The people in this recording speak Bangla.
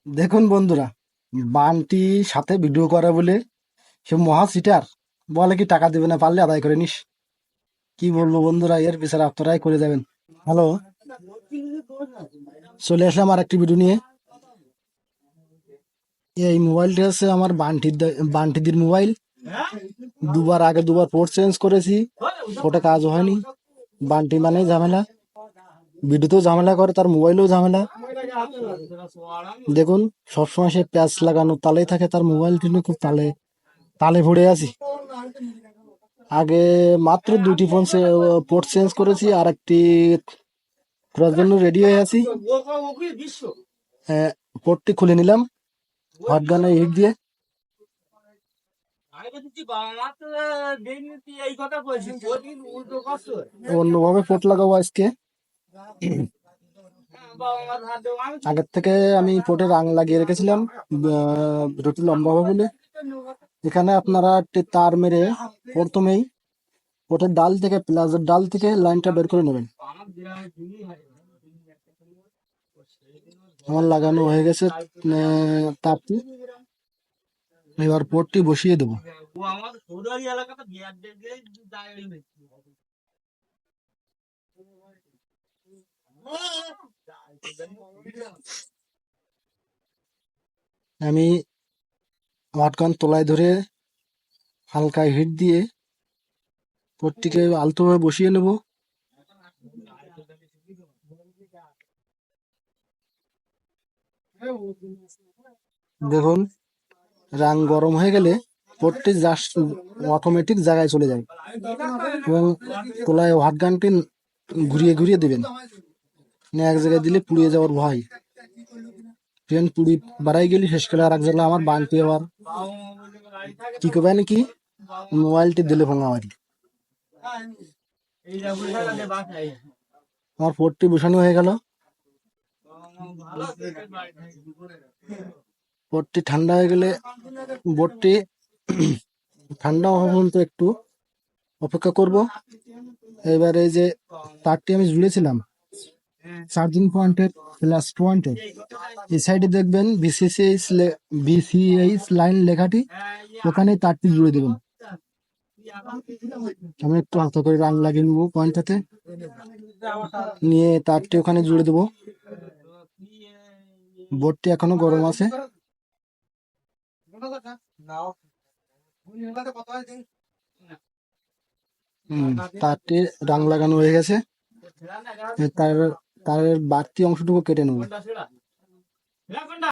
দেখুন বন্ধুরা, বান্টি সাথে ভিডিও করে বলে সে মহা সিটার। বলে কি টাকা দিবে না, পারলে আদায় করে নিস। কি বলবো বন্ধুরা, এর বিচার আপনারাই করে যাবেন। হ্যালো, চলে আসলাম আর একটি ভিডিও নিয়ে। এই মোবাইলটা হচ্ছে আমার বান্টিদির মোবাইল। দুবার পোর্ট চেঞ্জ করেছি, পোর্টে কাজ হয়নি। বান্টি মানে ঝামেলা, ভিডিওতেও ঝামেলা করে, তার মোবাইলেও ঝামেলা। দেখুন, সবসময় সে প্যাচ লাগানো তালেই থাকে, তার মোবাইলটি নিয়ে খুব তালে তালে পড়ে আছি। আগে মাত্র দুটি পোর্ট চেঞ্জ করেছি, আর একটি করার জন্য রেডি হয়ে আছি। পোর্টটি খুলে নিলাম হটগানে হিট দিয়ে। অন্যভাবে পোর্ট লাগাবো আজকে। আগের থেকে আমি পোর্টে রাং লাগিয়ে রেখেছিলাম, ভিডিওটি লম্বা হবে বলে। এখানে আপনারা একটি তার মেরে প্রথমেই পোর্টের ডাল থেকে, প্লাসের ডাল থেকে লাইনটা বের করে নেবেন। আমার লাগানো হয়ে গেছে তারটি। এবার পোর্টটি বসিয়ে দেবো। আমি হটগান তলায় ধরে হালকা হিট দিয়ে পোর্টটিকে আলতোভাবে বসিয়ে নেব। দেখুন, রাং গরম হয়ে গেলে পোর্টটি জাস্ট অটোমেটিক জায়গায় চলে যায়, এবং তলায় হটগানটি ঘুরিয়ে ঘুরিয়ে দেবেন। না এক জায়গায় দিলে পুড়িয়ে যাওয়ার ভয়। ট্রেন পুড়ি বাড়াই গেলি শেষ করে আর এক জায়গায় আমার বানতে আবার কি করবে নাকি মোবাইলটি দিলে ভাঙা মারি। আমার পোর্টটি বসানো হয়ে গেল। পোর্টটি ঠান্ডা হয়ে গেলে বোর্ডটি ঠান্ডা হওয়া পর্যন্ত একটু অপেক্ষা করব। এবার এই যে তারটি আমি জুড়েছিলাম চার্জিং পয়েন্টের প্লাস পয়েন্টের এই সাইডে দেখবেন বিসিএইচ লাইন লেখাটি, ওখানে তারটি জুড়ে দেবেন। আমি একটু হালকা করে রাং লাগিয়ে নেবো পয়েন্টটাতে, নিয়ে তারটি ওখানে জুড়ে দেবো। বোর্ডটি এখনো গরম আছে। তারটি রাং লাগানো হয়ে গেছে। তার তারের বাড়তি অংশটুকু কেটে নেবো।